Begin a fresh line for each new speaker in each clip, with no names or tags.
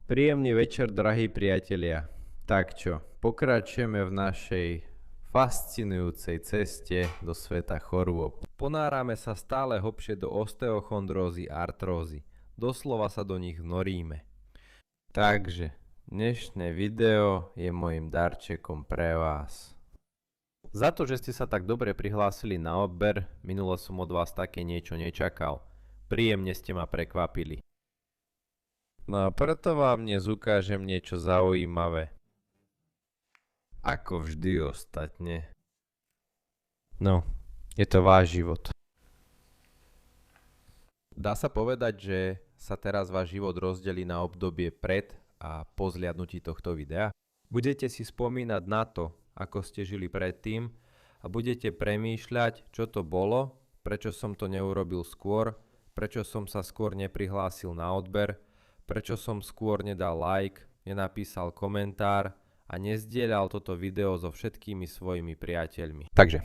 Príjemný večer, drahí priatelia. Tak čo, pokračujeme v našej fascinujúcej ceste do sveta chorôb. Ponárame sa stále hlbšie do osteochondrózy a artrózy. Doslova sa do nich noríme. Takže, dnešné video je môjim darčekom pre vás. Za to, že ste sa tak dobre prihlásili na odber, minulo som od vás také niečo nečakal. Príjemne ste ma prekvapili. No a preto vám dnes ukážem niečo zaujímavé. Ako vždy ostatne. No, je to váš život. Dá sa povedať, že sa teraz váš život rozdelí na obdobie pred a po zliadnutí tohto videa? Budete si spomínať na to, ako ste žili predtým a budete premýšľať, čo to bolo, prečo som to neurobil skôr, prečo som sa skôr neprihlásil na odber, prečo som skôr nedal like, nenapísal komentár a nezdieľal toto video so všetkými svojimi priateľmi. Takže,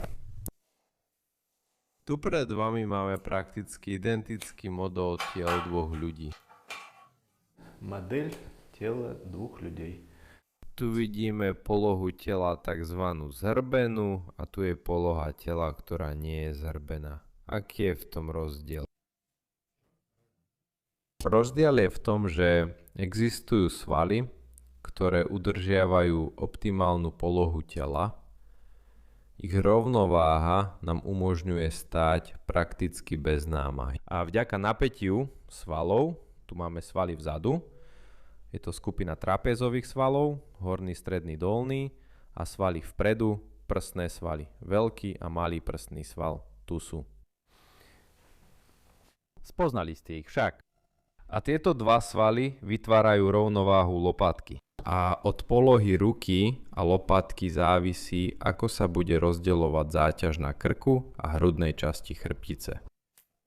tu pred vami máme prakticky identický model tiel dvoch ľudí.
Модель тела двух людей.
Tu vidíme polohu tela tzv. Zhrbenú a tu je poloha tela, ktorá nie je zhrbená. Aký je v tom rozdiel? Rozdiel je v tom, že existujú svaly, ktoré udržiavajú optimálnu polohu tela. Ich rovnováha nám umožňuje stáť prakticky bez námahy. A vďaka napätiu svalov, tu máme svaly vzadu, je to skupina trapézových svalov, horný, stredný, dolný a svaly vpredu, prsné svaly. Veľký a malý prstný sval tu sú. Spoznali ste ich však. A tieto dva svaly vytvárajú rovnováhu lopatky. A od polohy ruky a lopatky závisí, ako sa bude rozdeľovať záťaž na krku a hrudnej časti chrbtice.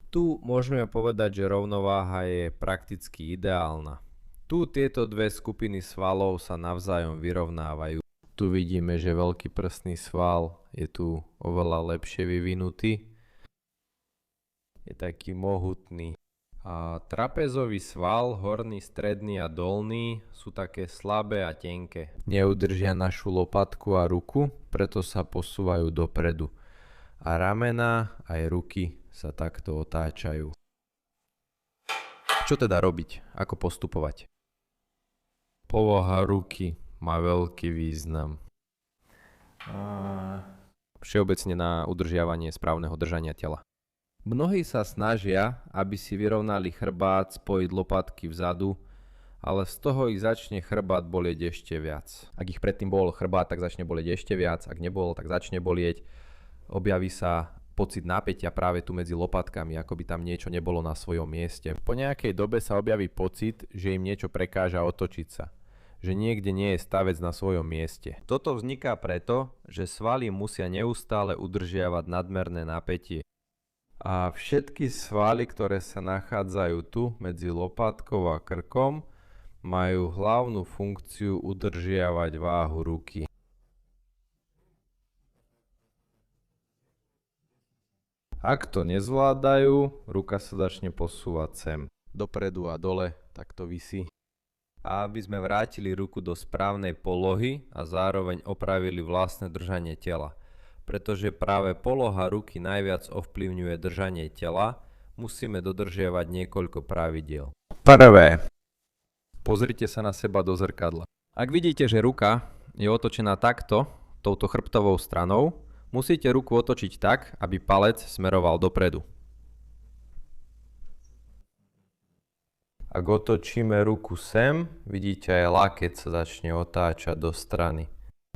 Tu môžeme povedať, že rovnováha je prakticky ideálna. Tu tieto dve skupiny svalov sa navzájom vyrovnávajú. Tu vidíme, že veľký prsný sval je tu oveľa lepšie vyvinutý. Je taký mohutný. A trapézový sval, horný, stredný a dolný sú také slabé a tenké. Neudržia našu lopatku a ruku, preto sa posúvajú dopredu. A ramená aj ruky sa takto otáčajú. Čo teda robiť? Ako postupovať? Poloha ruky má veľký význam. Všeobecne na udržiavanie správneho držania tela. Mnohí sa snažia, aby si vyrovnali chrbát, spojiť lopatky vzadu, ale z toho ich začne chrbát bolieť ešte viac. Ak ich predtým bol chrbát, tak začne bolieť ešte viac, ak nebol, tak začne bolieť. Objaví sa pocit napätia práve tu medzi lopatkami, ako by tam niečo nebolo na svojom mieste. Po nejakej dobe sa objaví pocit, že im niečo prekáža otočiť sa, že niekde nie je stavec na svojom mieste. Toto vzniká preto, že svaly musia neustále udržiavať nadmerné napätie. A všetky svaly, ktoré sa nachádzajú tu medzi lopatkou a krkom, majú hlavnú funkciu udržiavať váhu ruky. Ak to nezvládajú, ruka sa začne posúvať sem, dopredu a dole, tak to visí. A aby sme vrátili ruku do správnej polohy a zároveň opravili vlastné držanie tela. Pretože práve poloha ruky najviac ovplyvňuje držanie tela, musíme dodržiavať niekoľko pravidiel. Prvé. Pozrite sa na seba do zrkadla. Ak vidíte, že ruka je otočená takto, touto chrbtovou stranou, musíte ruku otočiť tak, aby palec smeroval dopredu. Ak otočíme ruku sem, vidíte aj lakeť sa začne otáčať do strany.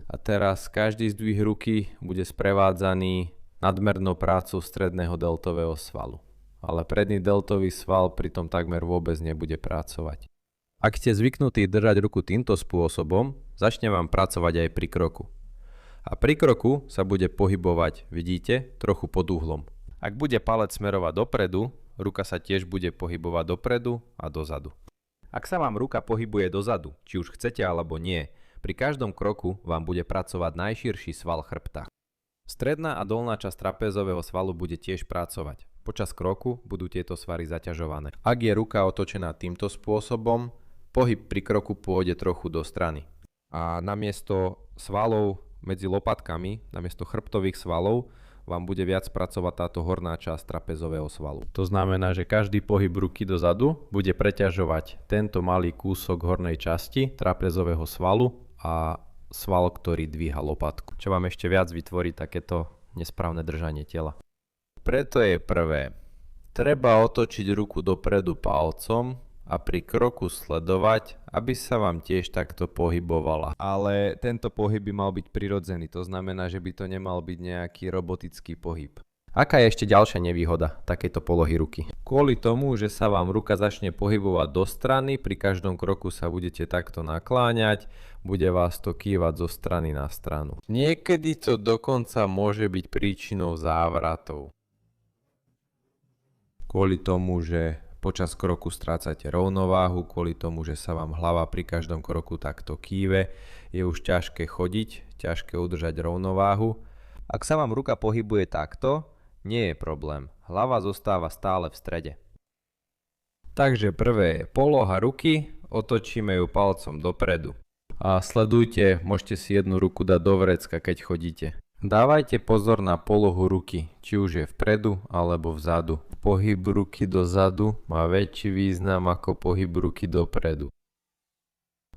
A teraz každý zdvih ruky bude sprevádzaný nadmernou prácou stredného deltového svalu. Ale predný deltový sval pritom takmer vôbec nebude pracovať. Ak ste zvyknutí držať ruku týmto spôsobom, začne vám pracovať aj pri kroku. A pri kroku sa bude pohybovať, vidíte, trochu pod uhlom. Ak bude palec smerovať dopredu, ruka sa tiež bude pohybovať dopredu a dozadu. Ak sa vám ruka pohybuje dozadu, či už chcete alebo nie, pri každom kroku vám bude pracovať najširší sval chrbta. Stredná a dolná časť trapézového svalu bude tiež pracovať. Počas kroku budú tieto svaly zaťažované. Ak je ruka otočená týmto spôsobom, Pohyb pri kroku pôjde trochu do strany. A namiesto svalov medzi lopatkami, namiesto chrbtových svalov, vám bude viac pracovať táto horná časť trapezového svalu. To znamená, že každý pohyb ruky dozadu bude preťažovať tento malý kúsok hornej časti trapezového svalu a sval, ktorý dvíha lopatku. Čo vám ešte viac vytvorí takéto nesprávne držanie tela. Preto je prvé, treba otočiť ruku dopredu palcom a pri kroku sledovať, aby sa vám tiež takto pohybovala. Ale tento pohyb by mal byť prirodzený, to znamená, že by to nemal byť nejaký robotický pohyb. Aká je ešte ďalšia nevýhoda takejto polohy ruky? Kvôli tomu, že sa vám ruka začne pohybovať do strany, pri každom kroku sa budete takto nakláňať, bude vás to kývať zo strany na stranu. Niekedy to dokonca môže byť príčinou závratov. Kvôli tomu, že počas kroku strácate rovnováhu, kvôli tomu, že sa vám hlava pri každom kroku takto kýve, je už ťažké chodiť, ťažké udržať rovnováhu. Ak sa vám ruka pohybuje takto, nie je problém. Hlava zostáva stále v strede. Takže prvé je poloha ruky, otočíme ju palcom dopredu. A sledujte, môžete si jednu ruku dať do vrecka, keď chodíte. Dávajte pozor na polohu ruky, či už je vpredu alebo vzadu. Pohyb ruky dozadu má väčší význam ako pohyb ruky dopredu.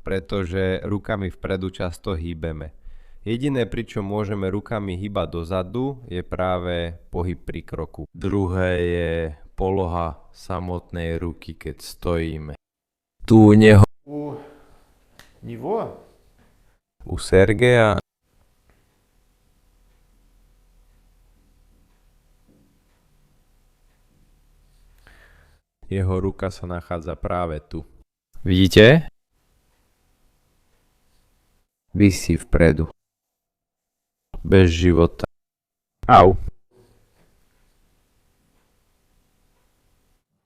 Pretože rukami vpredu často hýbeme. Jediné, pričom môžeme rukami hýbať dozadu, je práve pohyb pri kroku. Druhé je poloha samotnej ruky, keď stojíme. Tu u neho.
У него
U Sergeja. Jeho ruka sa nachádza práve tu. Vidíte? Visí vpredu. Bez života. Au.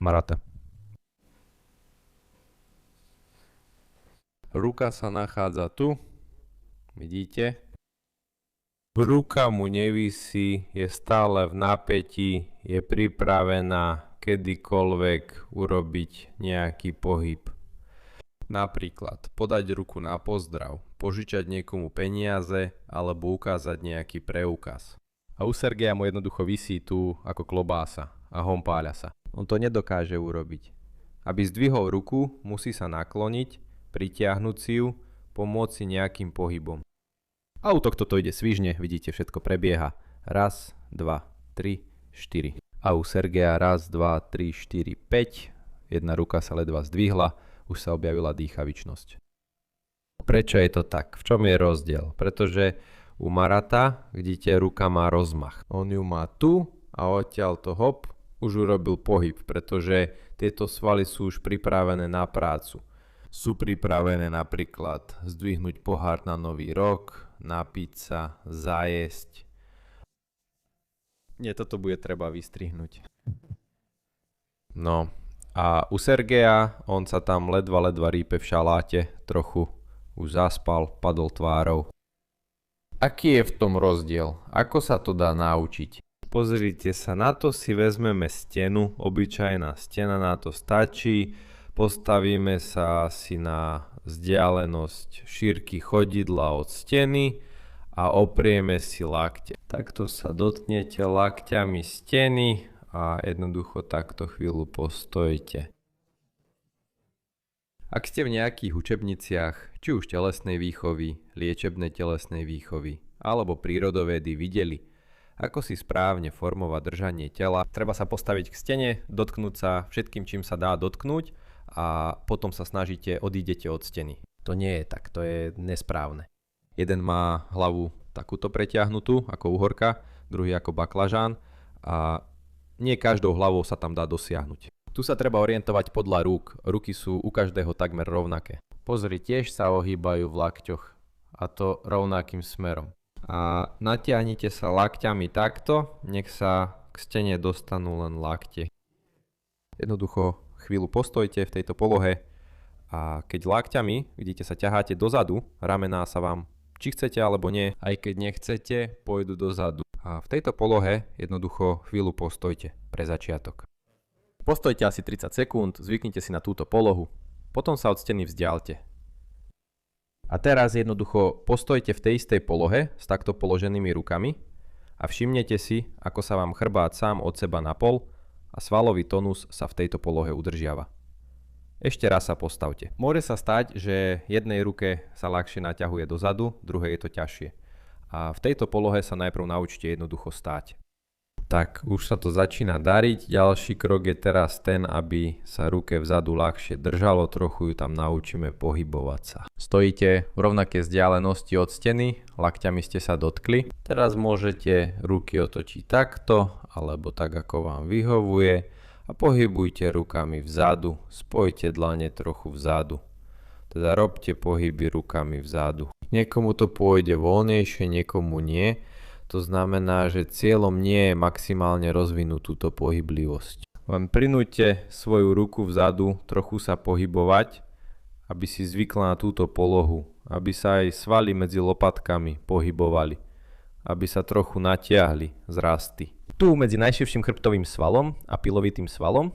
Marata. Ruka sa nachádza tu. Vidíte? Ruka mu nevisí, je stále v napätí, je pripravená kedykoľvek urobiť nejaký pohyb. Napríklad podať ruku na pozdrav, požičať niekomu peniaze alebo ukázať nejaký preukaz. A u Sergeja mu jednoducho visí tu ako klobása a hompáľa sa. On to nedokáže urobiť. Aby zdvihol ruku, musí sa nakloniť, pritiahnuť si ju, pomôcť si nejakým pohybom. A u tohto to ide svižne, vidíte, všetko prebieha. Raz, dva, tri, štyri. A u Sergeja raz, dva, tri, štyri, 5. Jedna ruka sa ledva zdvihla, už sa objavila dýchavičnosť. Prečo je to tak? V čom je rozdiel? Pretože u Marata, vidíte, ruka má rozmach. On ju má tu a odtiaľ to hop, už urobil pohyb, pretože tieto svaly sú už pripravené na prácu. Sú pripravené napríklad zdvihnúť pohár na nový rok, napiť sa, zajesť. Nie, toto bude treba vystrihnúť. No a u Sergeja, on sa tam ledva rípe v šaláte, trochu už zaspal, padol tvárou. Aký je v tom rozdiel? Ako sa to dá naučiť? Pozrite sa, na to si vezmeme stenu, obyčajná stena, na to stačí. Postavíme sa asi na vzdialenosť šírky chodidla od steny a oprieme si lakte. Takto sa dotknete lakťami steny a jednoducho takto chvíľu postojte. Ak ste v nejakých učebniciach, či už telesnej výchovy, liečebnej telesnej výchovy alebo prírodovedy videli, ako si správne formovať držanie tela, treba sa postaviť k stene, dotknúť sa všetkým, čím sa dá dotknúť a potom sa snažíte, odídete od steny. To nie je tak, to je nesprávne. Jeden má hlavu takúto pretiahnutú ako uhorka, druhý ako baklažán a nie každou hlavou sa tam dá dosiahnuť. Tu sa treba orientovať podľa rúk. Ruky sú u každého takmer rovnaké. Pozri, tiež sa ohýbajú v lakťoch a to rovnakým smerom. A natiahnite sa lakťami takto, nech sa k stene dostanú len lakte. Jednoducho chvíľu postojte v tejto polohe a keď lakťami, vidíte, sa ťaháte dozadu, ramená sa vám, či chcete alebo nie, aj keď nechcete, pôjdu dozadu. A v tejto polohe jednoducho chvíľu postojte pre začiatok. Postojte asi 30 sekúnd, zvyknite si na túto polohu. Potom sa od steny vzdialte. A teraz jednoducho postojte v tej istej polohe s takto položenými rukami a všimnete si, ako sa vám chrbát sám od seba napol a svalový tonus sa v tejto polohe udržiava. Ešte raz sa postavte. Môže sa stať, že jednej ruke sa ľahšie naťahuje dozadu, druhej je to ťažšie. A v tejto polohe sa najprv naučte jednoducho stáť. Tak, už sa to začína dariť. Ďalší krok je teraz ten, aby sa ruke vzadu ľahšie držalo, trochu ju tam naučíme pohybovať sa. Stojíte v rovnakej vzdialenosti od steny, lakťami ste sa dotkli. Teraz môžete ruky otočiť takto, alebo tak ako vám vyhovuje a pohybujte rukami vzadu, spojte dlane trochu vzadu. Teda robte pohyby rukami vzadu. Niekomu to pôjde voľnejšie, niekomu nie. To znamená, že cieľom nie je maximálne rozvinúť túto pohyblivosť. Len prinúťte svoju ruku vzadu trochu sa pohybovať, aby si zvykla na túto polohu, aby sa aj svaly medzi lopatkami pohybovali, aby sa trochu natiahli z rasty. Tu medzi najširším chrbtovým svalom a pilovitým svalom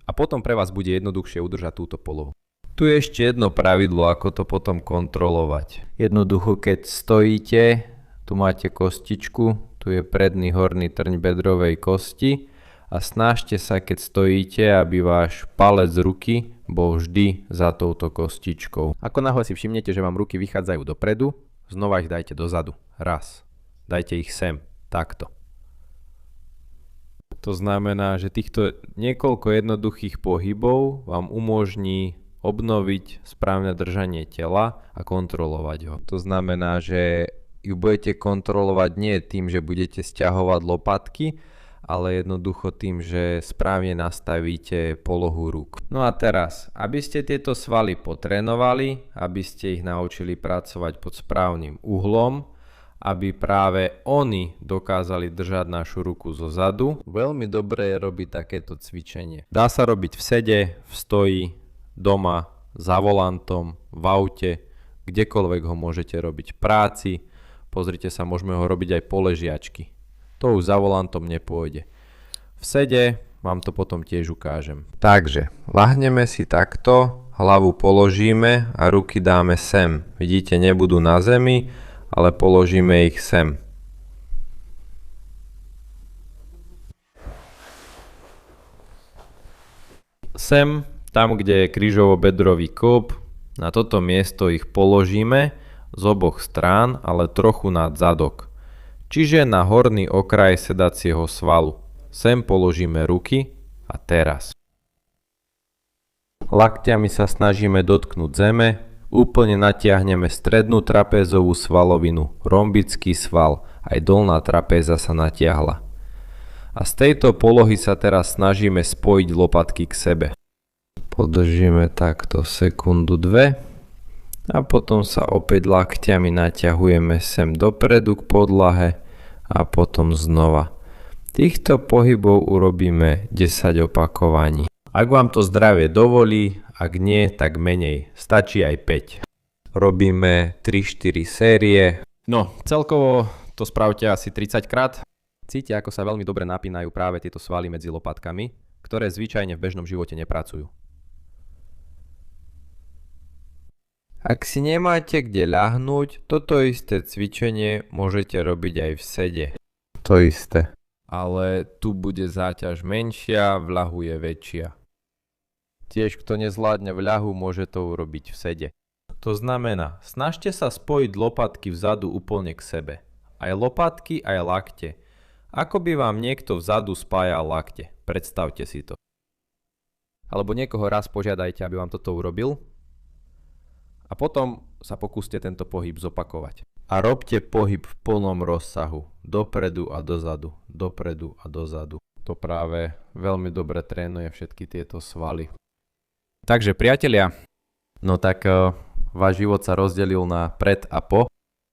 a potom pre vás bude jednoduchšie udržať túto polohu. Tu je ešte jedno pravidlo, ako to potom kontrolovať. Jednoducho, keď stojíte, tu máte kostičku, tu je predný horný trň bedrovej kosti a snažte sa, keď stojíte, aby váš palec ruky bol vždy za touto kostičkou. Ako náhle si všimnete, že vám ruky vychádzajú dopredu, znova ich dajte dozadu. Raz. Dajte ich sem. Takto. To znamená, že týchto niekoľko jednoduchých pohybov vám umožní obnoviť správne držanie tela a kontrolovať ho. To znamená, že ju budete kontrolovať nie tým, že budete sťahovať lopatky, ale jednoducho tým, že správne nastavíte polohu rúk. No a teraz, aby ste tieto svaly potrénovali, aby ste ich naučili pracovať pod správnym uhlom, aby práve oni dokázali držať našu ruku zo zadu, veľmi dobré je robiť takéto cvičenie. Dá sa robiť v sede, v stoji, doma, za volantom, v aute, kdekoľvek ho môžete robiť v práci. Pozrite sa, môžeme ho robiť aj po ležiačky. To už za volantom nepôjde. V sede vám to potom tiež ukážem. Takže, ľahneme si takto, hlavu položíme a ruky dáme sem. Vidíte, nebudú na zemi, ale položíme ich sem. Sem, tam kde je krížovo-bedrový kĺb, na toto miesto ich položíme z oboch strán, ale trochu nad zadok. Čiže na horný okraj sedacieho svalu. Sem položíme ruky a teraz. Lakťami sa snažíme dotknúť zeme, úplne natiahneme strednú trapézovú svalovinu, rombický sval, aj dolná trapéza sa natiahla. A z tejto polohy sa teraz snažíme spojiť lopatky k sebe. Podržíme takto sekundu, dve. A potom sa opäť lakťami naťahujeme sem dopredu k podlahe a potom znova. Týchto pohybov urobíme 10 opakovaní. Ak vám to zdravie dovolí, ak nie, tak menej. Stačí aj 5. Robíme 3-4 série. No, celkovo to spravte asi 30 krát. Cítia, ako sa veľmi dobre napínajú práve tieto svaly medzi lopatkami, ktoré zvyčajne v bežnom živote nepracujú. Ak si nemáte kde ľahnúť, toto isté cvičenie môžete robiť aj v sede. To isté. Ale tu bude záťaž menšia, v ľahu je väčšia. Tiež kto nezvládne v ľahu, môže to urobiť v sede. To znamená, snažte sa spojiť lopatky vzadu úplne k sebe. Aj lopatky, aj lakte. Ako by vám niekto vzadu spájal lakte. Predstavte si to. Alebo niekoho raz požiadajte, aby vám toto urobil. A potom sa pokúste tento pohyb zopakovať. A robte pohyb v plnom rozsahu. Dopredu a dozadu. Dopredu a dozadu. To práve veľmi dobre trénuje všetky tieto svaly. Takže priatelia, no tak váš život sa rozdelil na pred a po.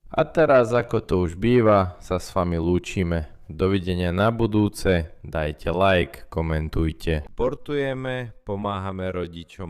A teraz, ako to už býva, sa s vami lúčime. Dovidenia na budúce, dajte like, komentujte. Portujeme, pomáhame rodičom.